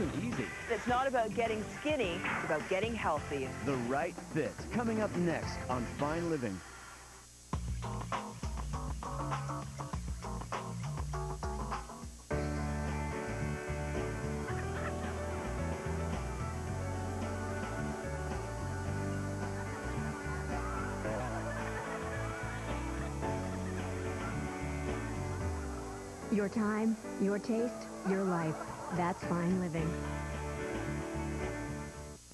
isn't easy. It's not about getting skinny, it's about getting healthy. The Right Fit, coming up next on Fine Living. Your time, your taste, your life. That's Fine Living.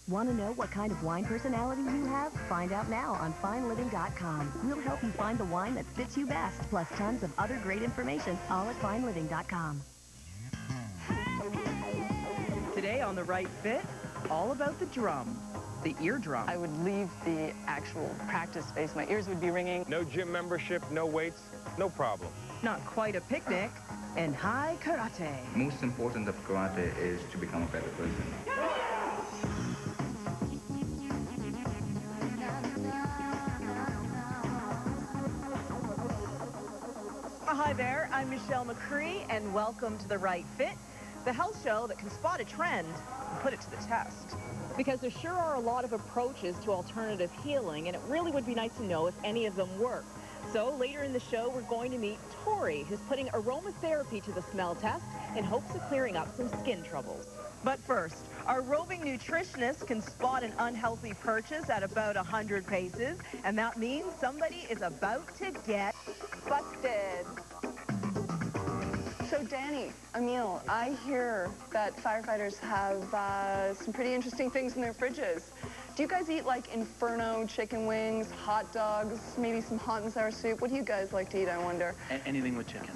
Want to know what kind of wine personality you have? Find out now on FineLiving.com. We'll help you find the wine that fits you best, plus tons of other great information, all at FineLiving.com. Today on The Right Fit, all about the drum, the eardrum. I would leave the actual practice space. My ears would be ringing. No gym membership, no weights, no problem. Not quite a picnic, and high karate. Most important of karate is to become a better person. Hi there, I'm Michelle McCree, and welcome to The Right Fit, the health show that can spot a trend and put it to the test. Because there sure are a lot of approaches to alternative healing, and it really would be nice to know if any of them work. So later in the show, we're going to meet Tori, who's putting aromatherapy to the smell test in hopes of clearing up some skin troubles. But first, our roving nutritionist can spot an unhealthy purchase at about 100 paces, and that means somebody is about to get busted. So Danny, Emil, I hear that firefighters have some pretty interesting things in their fridges. Do you guys eat like Inferno chicken wings, hot dogs, maybe some hot and sour soup? What do you guys like to eat, I wonder? Anything with chicken.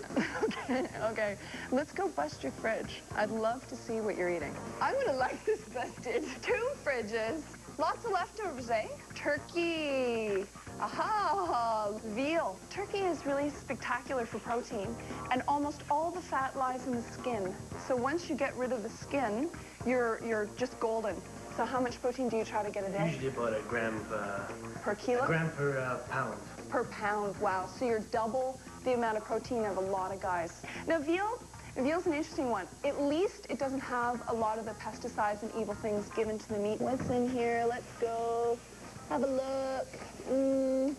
Okay. Let's go bust your fridge. I'd love to see what you're eating. I would have liked this busted. 2 fridges. Lots of leftovers, eh? Turkey. Aha! Veal. Turkey is really spectacular for protein, and almost all the fat lies in the skin. So once you get rid of the skin, you're just golden. So how much protein do you try to get a day? Usually about a gram per kilo? A gram per pound. Per pound, wow. So you're double the amount of protein of a lot of guys. Now veal's an interesting one. At least it doesn't have a lot of the pesticides and evil things given to the meat. What's in here? Let's go. Have a look. Would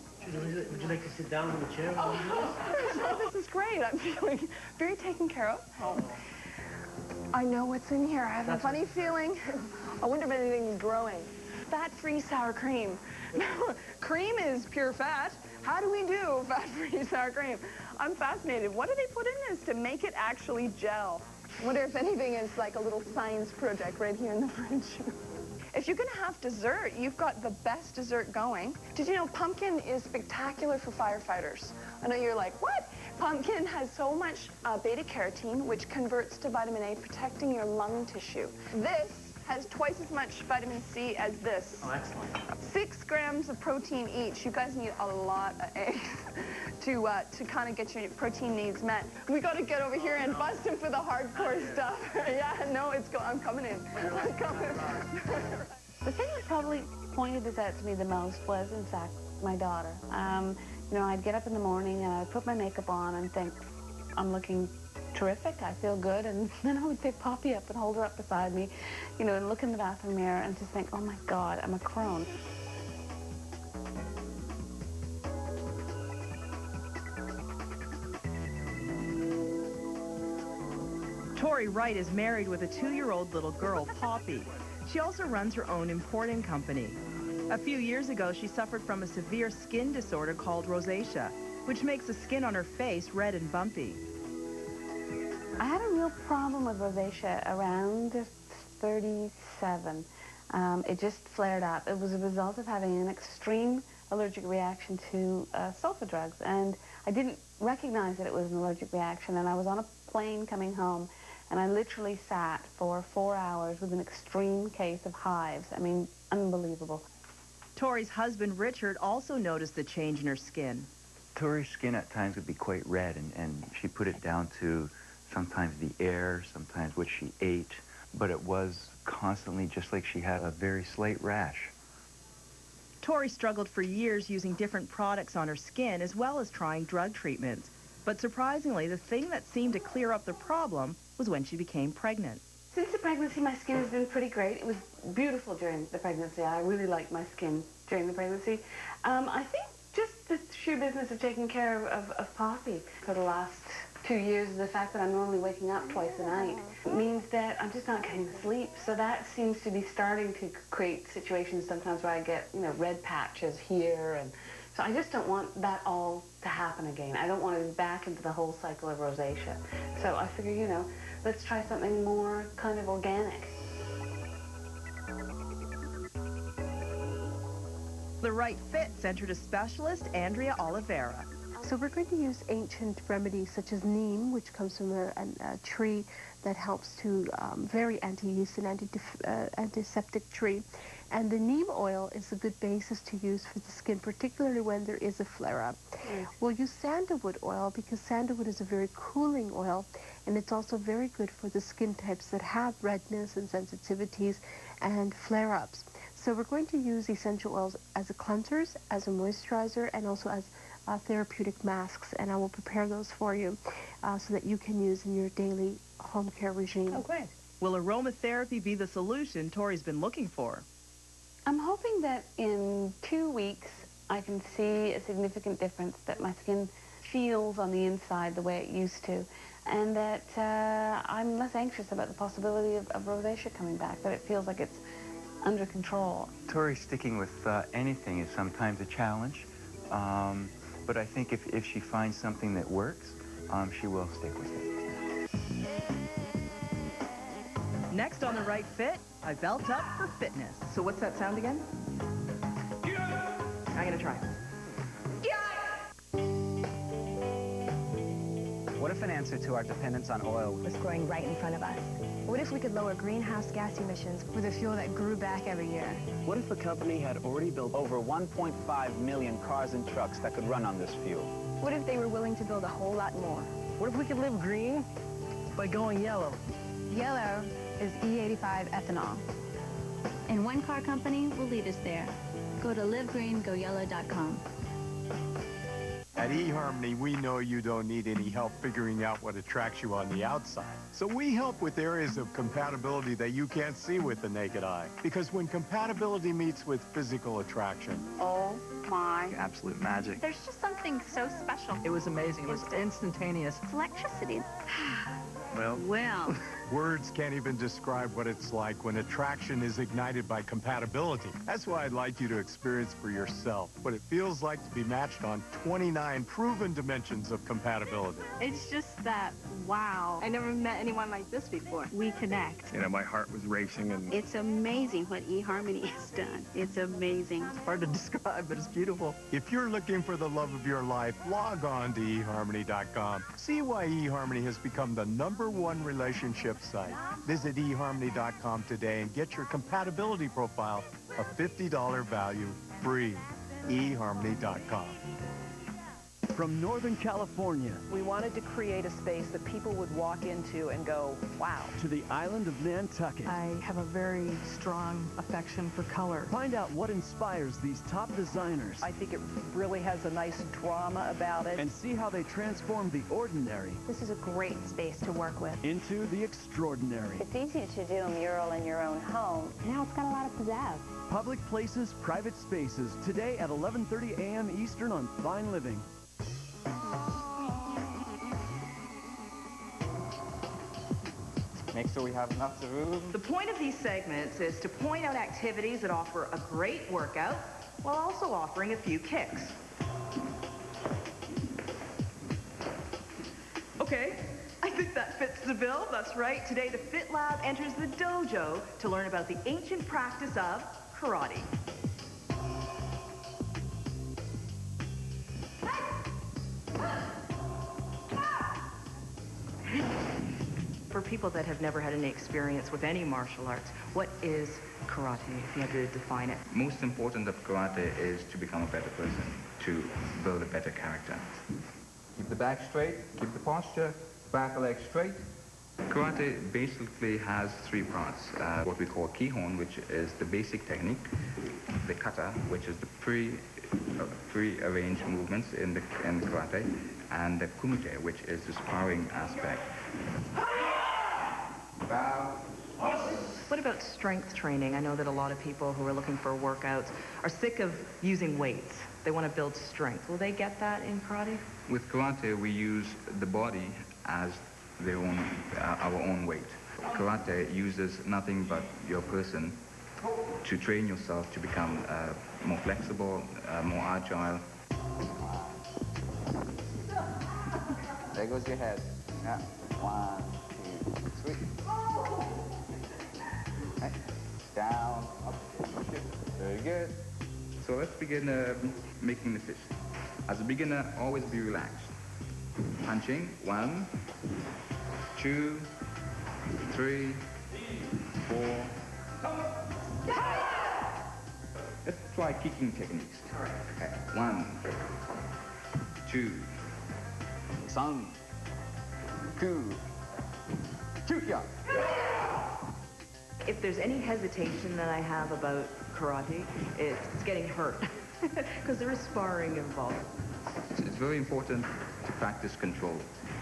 you like to sit down in the chair? Oh, this is great. I'm feeling very taken care of. Oh. I know what's in here. I have a funny feeling. I wonder if anything's growing. Fat-free sour cream. Cream is pure fat. How do we do fat-free sour cream? I'm fascinated. What do they put in this to make it actually gel? I wonder if anything is like a little science project right here in the fridge. If you're going to have dessert, you've got the best dessert going. Did you know pumpkin is spectacular for firefighters? I know you're like, what? Pumpkin has so much beta-carotene, which converts to vitamin A, protecting your lung tissue. This has twice as much vitamin C as this. Oh, excellent. 6 grams of protein each. You guys need a lot of eggs to kind of get your protein needs met. We got to get over here and bust him for the hardcore stuff. Yeah, no, I'm coming in. I'm coming in. The thing that probably pointed this out to me the most was, in fact, my daughter. You know, I'd get up in the morning and I'd put my makeup on and think, I'm looking terrific, I feel good, and then I would pick Poppy up and hold her up beside me, you know, and look in the bathroom mirror and just think, oh my God, I'm a crone. Tori Wright is married with a 2-year-old little girl, Poppy. She also runs her own importing company. A few years ago, she suffered from a severe skin disorder called rosacea, which makes the skin on her face red and bumpy. I had a real problem with rosacea around 37. It just flared up. It was a result of having an extreme allergic reaction to sulfa drugs, and I didn't recognize that it was an allergic reaction, and I was on a plane coming home, and I literally sat for 4 hours with an extreme case of hives. I mean, unbelievable. Tori's husband, Richard, also noticed the change in her skin. Tori's skin at times would be quite red, and she put it down to sometimes the air, sometimes what she ate, but it was constantly just like she had a very slight rash. Tori struggled for years using different products on her skin as well as trying drug treatments. But surprisingly, the thing that seemed to clear up the problem was when she became pregnant. Since the pregnancy, my skin has been pretty great. It was beautiful during the pregnancy. I really liked my skin during the pregnancy. I think just the sheer business of taking care of Poppy for the last 2 years, the fact that I'm normally waking up twice a night means that I'm just not getting sleep. So that seems to be starting to create situations sometimes where I get, you know, red patches here. And so I just don't want that all to happen again. I don't want to be back into the whole cycle of rosacea. So I figure, you know, let's try something more kind of organic. The Right Fit Center to specialist Andrea Oliveira. So we're going to use ancient remedies such as neem, which comes from a tree that helps to very anti-yeast and antiseptic tree. And the neem oil is a good basis to use for the skin, particularly when there is a flare-up. We'll use sandalwood oil because sandalwood is a very cooling oil, and it's also very good for the skin types that have redness and sensitivities and flare-ups. So we're going to use essential oils as a cleansers, as a moisturizer, and also as therapeutic masks, and I will prepare those for you so that you can use in your daily home care regime. Oh, great. Will aromatherapy be the solution Tori's been looking for? I'm hoping that in 2 weeks I can see a significant difference, that my skin feels on the inside the way it used to, and that I'm less anxious about the possibility of rosacea coming back, that it feels like it's under control. Tori, sticking with anything is sometimes a challenge, but I think if she finds something that works, she will stick with it. Next on The Right Fit, I belt up for fitness. So what's that sound again? I'm gonna try. What if an answer to our dependence on oil was growing right in front of us? What if we could lower greenhouse gas emissions with a fuel that grew back every year? What if a company had already built over 1.5 million cars and trucks that could run on this fuel? What if they were willing to build a whole lot more? What if we could live green by going yellow? Yellow is E85 ethanol. And one car company will lead us there. Go to livegreengoyellow.com. At eHarmony, we know you don't need any help figuring out what attracts you on the outside. So we help with areas of compatibility that you can't see with the naked eye. Because when compatibility meets with physical attraction... Oh my... Absolute magic. There's just something so special. It was amazing. It was instantaneous. It's electricity. Well... Words can't even describe what it's like when attraction is ignited by compatibility. That's why I'd like you to experience for yourself what it feels like to be matched on 29 proven dimensions of compatibility. It's just that, wow. I never met anyone like this before. We connect. You know, my heart was racing and... It's amazing what eHarmony has done. It's amazing. It's hard to describe, but it's beautiful. If you're looking for the love of your life, log on to eHarmony.com. See why eHarmony has become the #1 relationship site. Visit eHarmony.com today and get your compatibility profile, a $50 value, free. eHarmony.com. From Northern California We wanted to create a space that people would walk into and go, wow. to the island of Nantucket. I have a very strong affection for color. Find out what inspires these top designers. I think it really has a nice drama about it. And see how they transform the ordinary This is a great space to work with. into the extraordinary. It's easy to do a mural in your own home. Now it's got a lot of pizzazz. Public places, private spaces. Today at 11:30 a.m. Eastern on Fine Living. Make sure we have enough room. The point of these segments is to point out activities that offer a great workout while also offering a few kicks. Okay, I think that fits the bill. That's right. Today, the Fit Lab enters the dojo to learn about the ancient practice of karate. For people that have never had any experience with any martial arts, what is karate, if you had to define it? Most important of karate is to become a better person, to build a better character. Keep the back straight, keep the posture, back leg straight. Karate basically has 3 parts. What we call kihon, which is the basic technique, the kata, which is the pre-arranged movements in the karate, and the kumite, which is the sparring aspect. Bow, about strength training? I know that a lot of people who are looking for workouts are sick of using weights. They want to build strength. Will they get that in karate? With karate, we use the body as their own, our own weight. Karate uses nothing but your person to train yourself to become more flexible, more agile. There goes your head. Yeah. 1, 2, 3. Right. Down, up, push it. Very good. So let's begin making the fist. As a beginner, always be relaxed. Punching. 1, 2, 3, 4. Let's try kicking techniques. Okay. 1, 2, 3, 2, shoot. If there's any hesitation that I have about karate, it's getting hurt, because there is sparring involved. It's very important to practice control.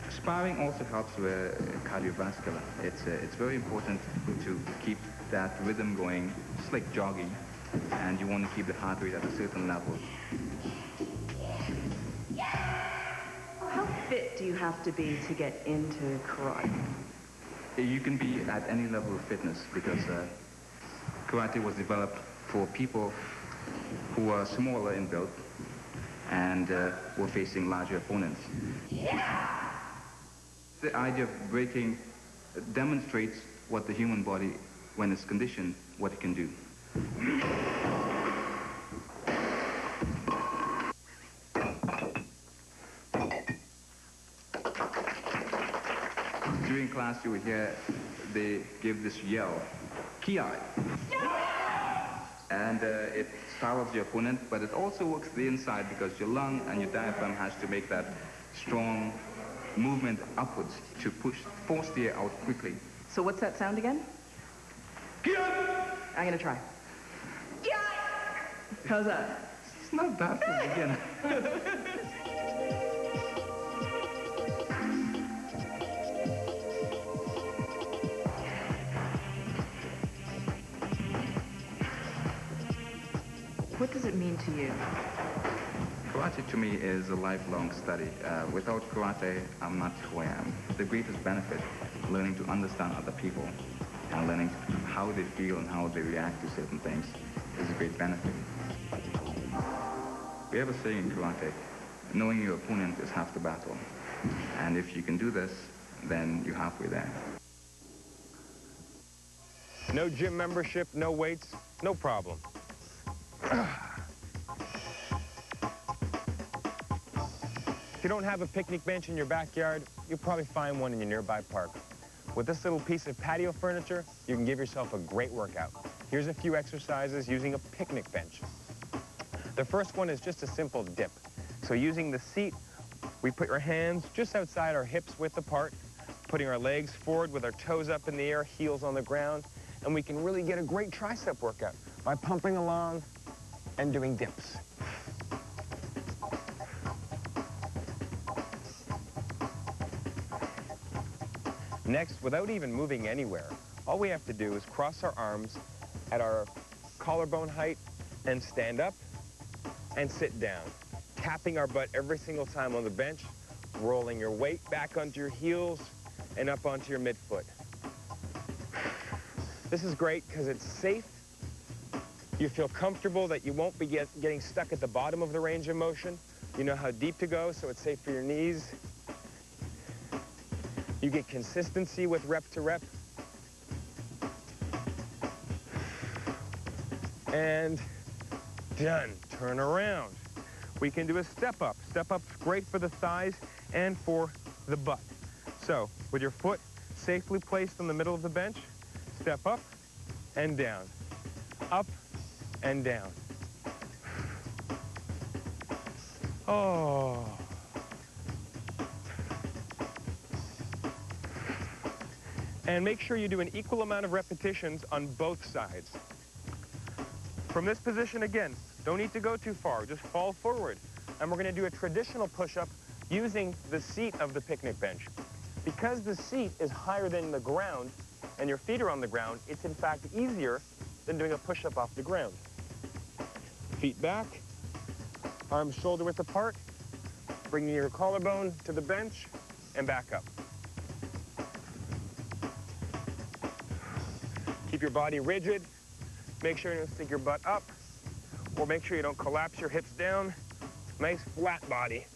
Sparring also helps with cardiovascular. It's very important to keep that rhythm going, just like jogging, and you want to keep the heart rate at a certain level. How fit do you have to be to get into karate? You can be at any level of fitness because karate was developed for people who are smaller in build and were facing larger opponents. The idea of breaking demonstrates what the human body, when it's conditioned, what it can do. During class, you would hear they give this yell, ki-ai. And it startles your opponent, but it also works the inside because your lung and your diaphragm has to make that strong movement upwards to force the air out quickly. So what's that sound again? I'm going to try. How's that? It's not bad for a beginner. What does it mean to you? Karate to me is a lifelong study. Without karate, I'm not who I am. The greatest benefit, learning to understand other people and learning how they feel and how they react to certain things, is a great benefit. We have a saying in karate, knowing your opponent is half the battle. And if you can do this, then you're halfway there. No gym membership, no weights, no problem. If you don't have a picnic bench in your backyard, you'll probably find one in your nearby park. With this little piece of patio furniture, you can give yourself a great workout. Here's a few exercises using a picnic bench. The first one is just a simple dip. So using the seat, we put our hands just outside our hips width apart, putting our legs forward with our toes up in the air, heels on the ground, and we can really get a great tricep workout by pumping along and doing dips. Next, without even moving anywhere, all we have to do is cross our arms at our collarbone height and stand up and sit down, tapping our butt every single time on the bench, rolling your weight back onto your heels and up onto your midfoot. This is great because it's safe. You feel comfortable that you won't be getting stuck at the bottom of the range of motion. You know how deep to go, so it's safe for your knees. You get consistency with rep to rep. And done. Turn around. We can do a step up. Step up's great for the thighs and for the butt. So, with your foot safely placed in the middle of the bench, step up and down. Up and down. Oh. And make sure you do an equal amount of repetitions on both sides. From this position again, don't need to go too far, just fall forward. And we're gonna do a traditional push-up using the seat of the picnic bench. Because the seat is higher than the ground, and your feet are on the ground, it's in fact easier than doing a push-up off the ground. Feet back, arms shoulder width apart, bringing your collarbone to the bench, and back up. Keep your body rigid. Make sure you don't stick your butt up, or make sure you don't collapse your hips down. Nice flat body.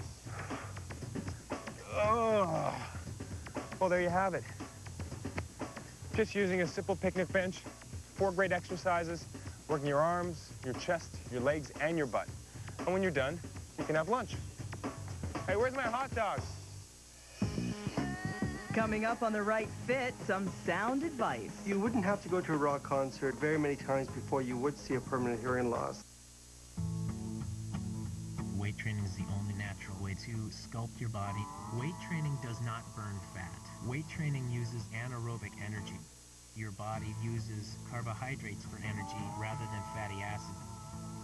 Oh. Well, there you have it. Just using a simple picnic bench, 4 great exercises, working your arms, your chest, your legs, and your butt. And when you're done, you can have lunch. Hey, where's my hot dog? Coming up on The Right Fit, some sound advice. You wouldn't have to go to a rock concert very many times before you would see a permanent hearing loss. Weight training is the only natural way to sculpt your body. Weight training does not burn fat. Weight training uses anaerobic energy. Your body uses carbohydrates for energy rather than fatty acids.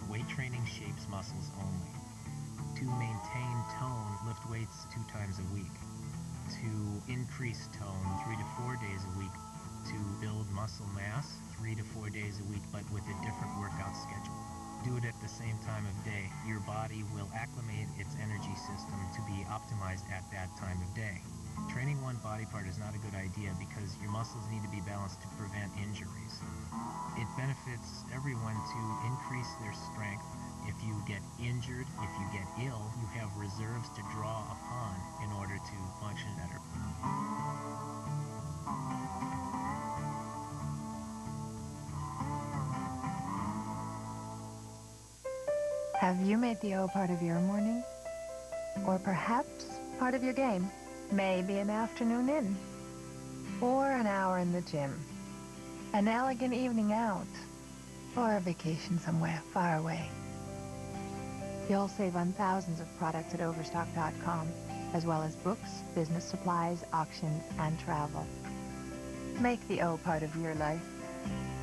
Weight training shapes muscles only. To maintain tone, lift weights 2 times a week. To increase tone 3 to 4 days a week. To build muscle mass 3 to 4 days a week, but with a different workout schedule. Do it at the same time of day. Your body will acclimate its energy system to be optimized at that time of day. Training one body part is not a good idea because your muscles need to be balanced to prevent injuries. It benefits everyone to increase their strength. If you get injured, if you get ill, you have reserves to draw upon in order to function better. Have you made the O part of your morning? Or perhaps part of your game? Maybe an afternoon in. Or an hour in the gym. An elegant evening out. Or a vacation somewhere far away. You'll save on thousands of products at Overstock.com, as well as books, business supplies, auctions, and travel. Make the O part of your life.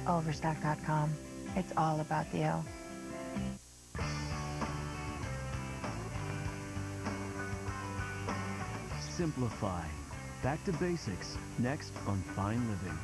Overstock.com. It's all about the O. Simplify. Back to basics. Next on Fine Living.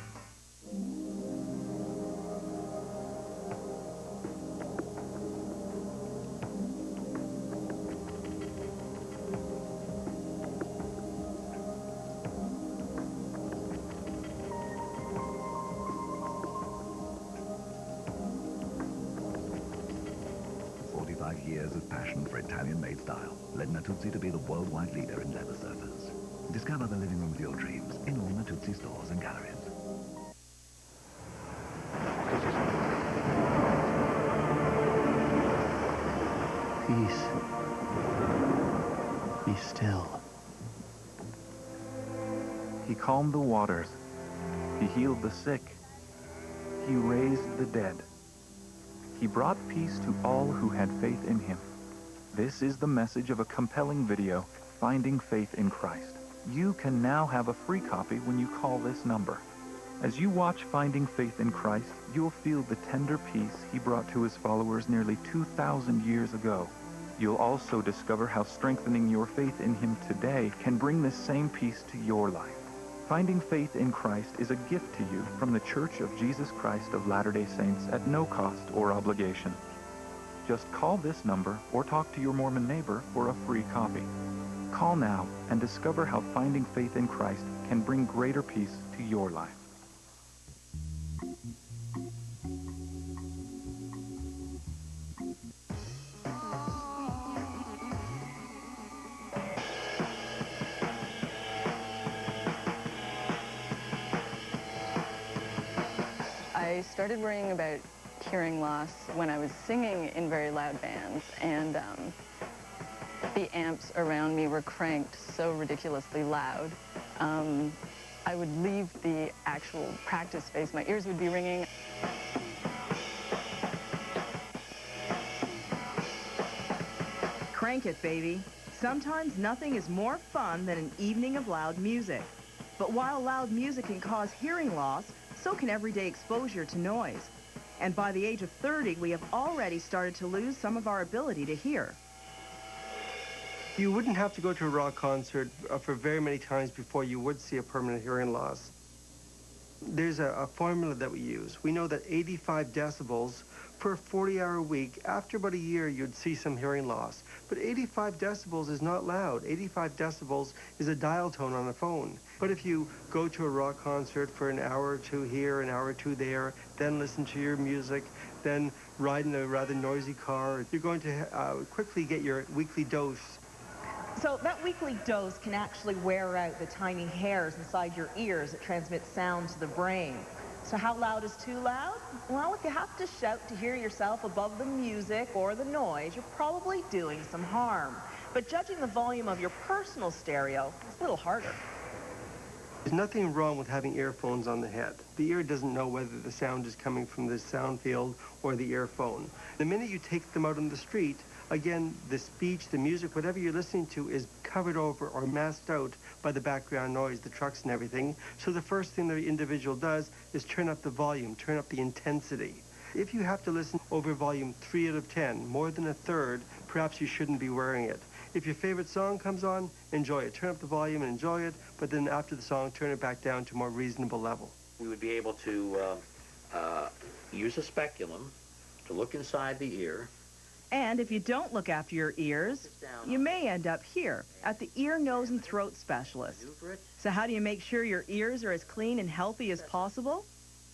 Years of passion for Italian-made style led Natuzzi to be the worldwide leader in leather sofas. Discover the living room of your dreams in all Natuzzi stores and galleries. Peace. Be still. He calmed the waters. He healed the sick. He raised the dead. He brought peace to all who had faith in him. This is the message of a compelling video, Finding Faith in Christ. You can now have a free copy when you call this number. As you watch Finding Faith in Christ, you'll feel the tender peace he brought to his followers nearly 2,000 years ago. You'll also discover how strengthening your faith in him today can bring this same peace to your life. Finding Faith in Christ is a gift to you from the Church of Jesus Christ of Latter-day Saints at no cost or obligation. Just call this number or talk to your Mormon neighbor for a free copy. Call now and discover how Finding Faith in Christ can bring greater peace to your life. I started worrying about hearing loss when I was singing in very loud bands, and the amps around me were cranked so ridiculously loud. I would leave the actual practice space, my ears would be ringing. Crank it, baby. Sometimes nothing is more fun than an evening of loud music. But while loud music can cause hearing loss, so can everyday exposure to noise. And by the age of 30, we have already started to lose some of our ability to hear. You wouldn't have to go to a rock concert for very many times before you would see a permanent hearing loss. There's a formula that we use. We know that 85 decibels for a 40-hour week, after about a year, you'd see some hearing loss. But 85 decibels is not loud. 85 decibels is a dial tone on a phone. But if you go to a rock concert for an hour or two here, an hour or two there, then listen to your music, then ride in a rather noisy car, you're going to quickly get your weekly dose. So that weekly dose can actually wear out the tiny hairs inside your ears that transmit sound to the brain. So how loud is too loud? Well, if you have to shout to hear yourself above the music or the noise, you're probably doing some harm. But judging the volume of your personal stereo is a little harder. There's nothing wrong with having earphones on the head. The ear doesn't know whether the sound is coming from the sound field or the earphone. The minute you take them out on the street, again, the speech, the music, whatever you're listening to is covered over or masked out by the background noise, the trucks and everything. So the first thing the individual does is turn up the volume, turn up the intensity. If you have to listen over volume 3 out of 10, more than a third, perhaps you shouldn't be wearing it. If your favorite song comes on, enjoy it. Turn up the volume and enjoy it, but then after the song, turn it back down to a more reasonable level. We would be able to use a speculum to look inside the ear. And if you don't look after your ears, you may end up here at the ear, nose, and throat specialist. So how do you make sure your ears are as clean and healthy as possible?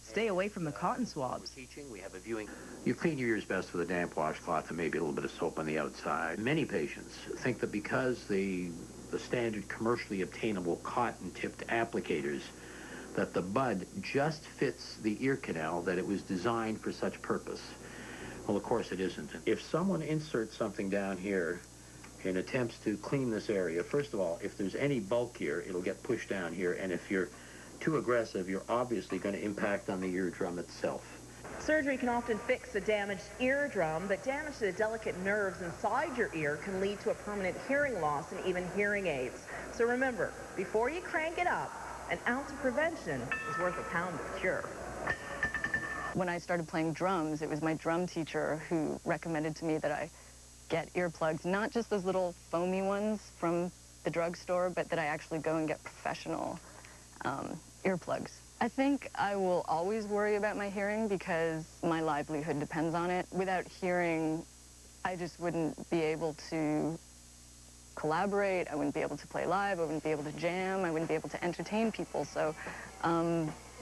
Stay away from the cotton swabs. We have a viewing. You clean your ears best with a damp washcloth and maybe a little bit of soap on the outside. Many patients think that because the standard commercially obtainable cotton-tipped applicators, that the bud just fits the ear canal, that it was designed for such purpose. Well, of course it isn't. If someone inserts something down here and attempts to clean this area, first of all, if there's any bulk here, it'll get pushed down here, and if you're too aggressive, you're obviously going to impact on the eardrum itself. Surgery can often fix a damaged eardrum, but damage to the delicate nerves inside your ear can lead to a permanent hearing loss and even hearing aids. So remember, before you crank it up, an ounce of prevention is worth a pound of cure. When I started playing drums, it was my drum teacher who recommended to me that I get earplugs, not just those little foamy ones from the drugstore, but that I actually go and get professional earplugs. I think I will always worry about my hearing because my livelihood depends on it. Without hearing, I just wouldn't be able to collaborate, I wouldn't be able to play live, I wouldn't be able to jam, I wouldn't be able to entertain people. So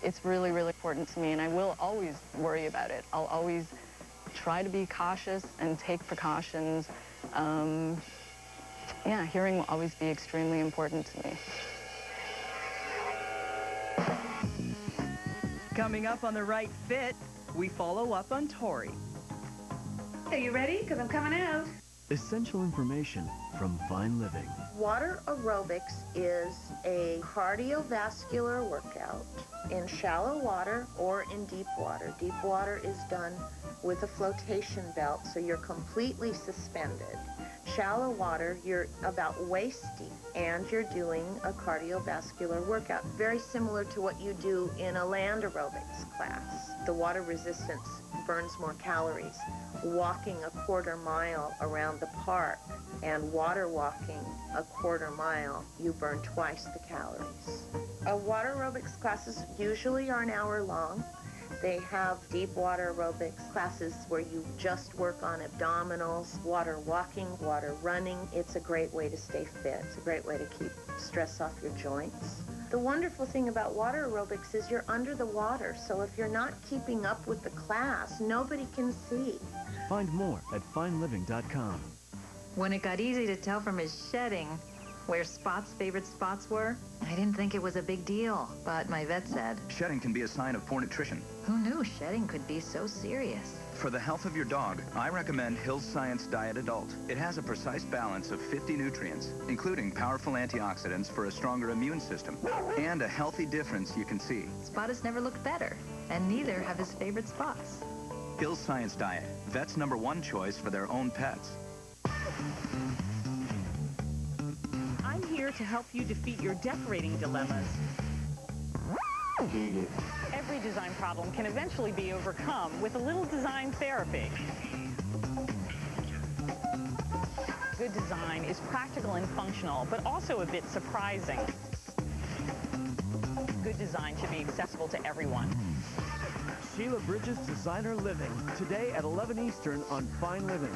it's really, really important to me, and I will always worry about it. I'll always try to be cautious and take precautions. Yeah, hearing will always be extremely important to me. Coming up on The Right Fit, we follow up on Tori. Are you ready? Because I'm coming out. Essential information from Fine Living. Water aerobics is a cardiovascular workout in shallow water or in deep water. Deep water is done with a flotation belt, so you're completely suspended. Shallow water, you're about waist deep, and you're doing a cardiovascular workout, very similar to what you do in a land aerobics class. The water resistance burns more calories. Walking a quarter mile around the park and water walking a quarter mile, you burn twice the calories. Water aerobics classes usually are an hour long. They have deep water aerobics classes where you just work on abdominals, water walking, water running. It's a great way to stay fit. It's a great way to keep stress off your joints. The wonderful thing about water aerobics is you're under the water, so if you're not keeping up with the class, nobody can see. Find more at fineliving.com. When it got easy to tell from his shedding where Spot's favorite spots were, I didn't think it was a big deal, but my vet said, Shedding can be a sign of poor nutrition. who knew shedding could be so serious? For the health of your dog, I recommend Hill's Science Diet Adult. It has a precise balance of 50 nutrients, including powerful antioxidants for a stronger immune system, and a healthy difference you can see. Spot has never looked better, and neither have his favorite spots. Hill's Science Diet, vet's #1 choice for their own pets. I'm here to help you defeat your decorating dilemmas. Every design problem can eventually be overcome with a little design therapy. Good design is practical and functional, but also a bit surprising. Good designed to be accessible to everyone. Sheila Bridges Designer Living, today at 11 Eastern on Fine Living.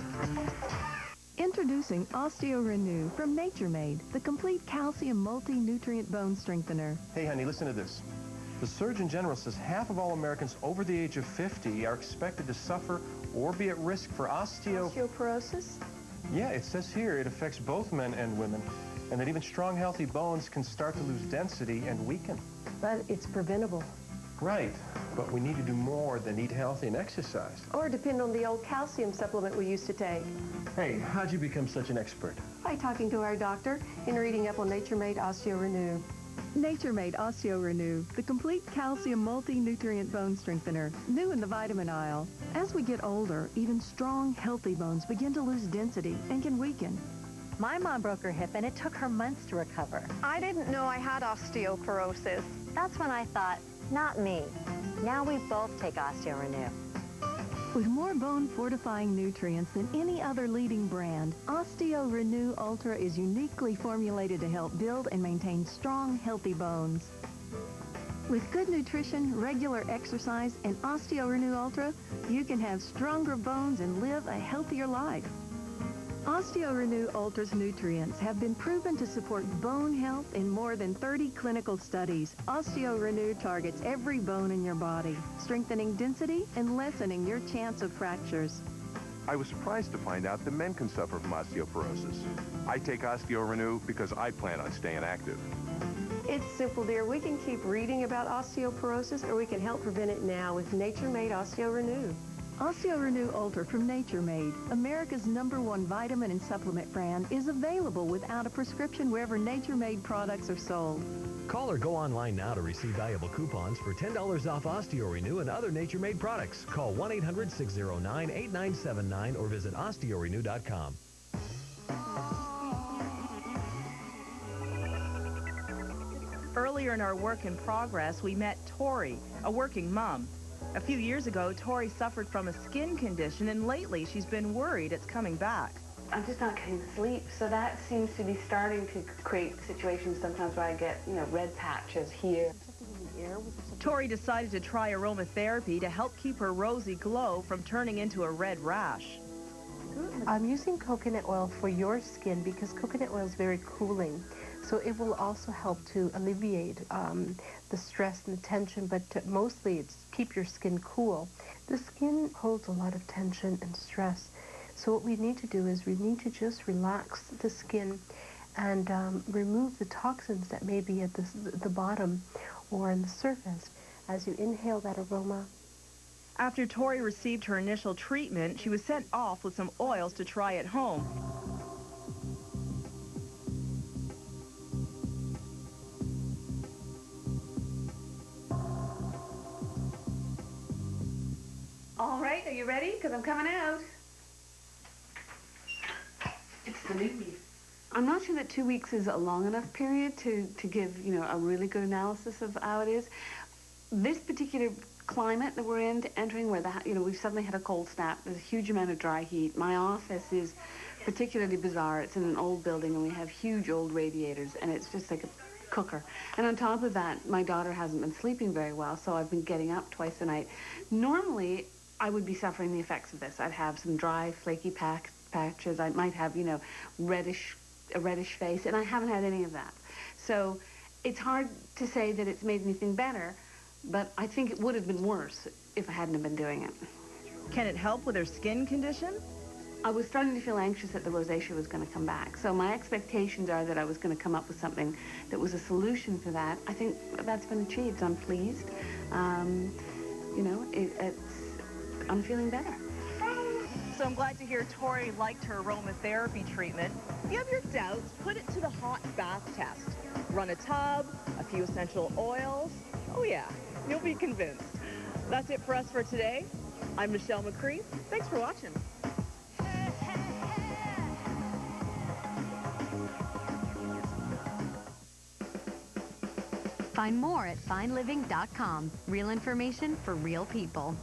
Introducing OsteoRenew from Nature Made, the complete calcium multi-nutrient bone strengthener. Hey, honey, listen to this. The Surgeon General says half of all Americans over the age of 50 are expected to suffer or be at risk for osteoporosis? Yeah, it says here it affects both men and women, and that even strong, healthy bones can start to lose density and weaken. But it's preventable. Right, but we need to do more than eat healthy and exercise. Or depend on the old calcium supplement we used to take. Hey, how'd you become such an expert? By talking to our doctor and reading up on Nature Made OsteoRenew. Nature Made OsteoRenew, the complete calcium multi-nutrient bone strengthener, new in the vitamin aisle. As we get older, even strong, healthy bones begin to lose density and can weaken. My mom broke her hip and it took her months to recover. I didn't know I had osteoporosis. That's when I thought, not me. Now we both take OsteoRenew. With more bone-fortifying nutrients than any other leading brand, OsteoRenew Ultra is uniquely formulated to help build and maintain strong, healthy bones. With good nutrition, regular exercise, and OsteoRenew Ultra, you can have stronger bones and live a healthier life. OsteoRenew Ultra's nutrients have been proven to support bone health in more than 30 clinical studies. OsteoRenew targets every bone in your body, strengthening density and lessening your chance of fractures. I was surprised to find out that men can suffer from osteoporosis. I take OsteoRenew because I plan on staying active. It's simple, dear. We can keep reading about osteoporosis, or we can help prevent it now with Nature Made OsteoRenew. OsteoRenew Ultra from Nature Made, America's #1 vitamin and supplement brand, is available without a prescription wherever Nature Made products are sold. Call or go online now to receive valuable coupons for $10 off OsteoRenew and other Nature Made products. Call 1-800-609-8979 or visit osteorenew.com. Earlier in our work in progress, we met Tori, a working mom. A few years ago, Tori suffered from a skin condition, and lately she's been worried it's coming back. I'm just not getting sleep, so that seems to be starting to create situations sometimes where I get, red patches here. Tori decided to try aromatherapy to help keep her rosy glow from turning into a red rash. I'm using coconut oil for your skin because coconut oil is very cooling. So it will also help to alleviate the stress and the tension, but mostly it's keep your skin cool. The skin holds a lot of tension and stress. So what we need to do is we need to just relax the skin and remove the toxins that may be at the bottom or on the surface as you inhale that aroma. After Tori received her initial treatment, she was sent off with some oils to try at home. All right, are you ready? Because I'm coming out. It's the newbie. I'm not sure that 2 weeks is a long enough period to give, a really good analysis of how it is. This particular climate that we're entering where we've suddenly had a cold snap, there's a huge amount of dry heat. My office is particularly bizarre. It's in an old building and we have huge old radiators and it's just like a cooker. And on top of that, my daughter hasn't been sleeping very well, so I've been getting up twice a night. Normally, I would be suffering the effects of this. I'd have some dry, flaky patches. I might have, a reddish face, and I haven't had any of that. So it's hard to say that it's made anything better, but I think it would have been worse if I hadn't have been doing it. Can it help with her skin condition? I was starting to feel anxious that the rosacea was going to come back. So my expectations are that I was going to come up with something that was a solution for that. I think that's been achieved. I'm pleased. I'm feeling better. So I'm glad to hear Tori liked her aromatherapy treatment. If you have your doubts, put it to the hot bath test. Run a tub, a few essential oils. Oh yeah, you'll be convinced. That's it for us for today. I'm Michelle McCree. Thanks for watching. Find more at fineliving.com. Real information for real people.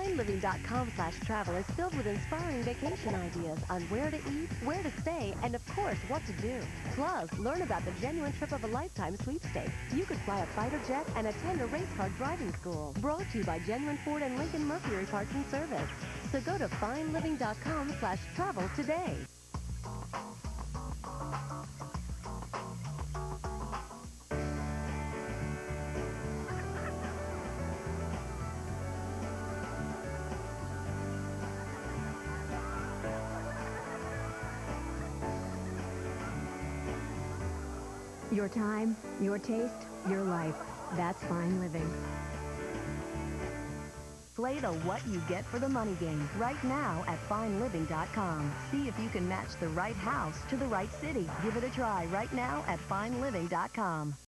FineLiving.com/travel is filled with inspiring vacation ideas on where to eat, where to stay, and of course, what to do. Plus, learn about the genuine trip of a lifetime sweepstakes. You could fly a fighter jet and attend a race car driving school. Brought to you by Genuine Ford and Lincoln Mercury Parts and Service. So go to FineLiving.com/travel today. Your time, your taste, your life. That's Fine Living. Play the what you get for the money game right now at FineLiving.com. See if you can match the right house to the right city. Give it a try right now at FineLiving.com.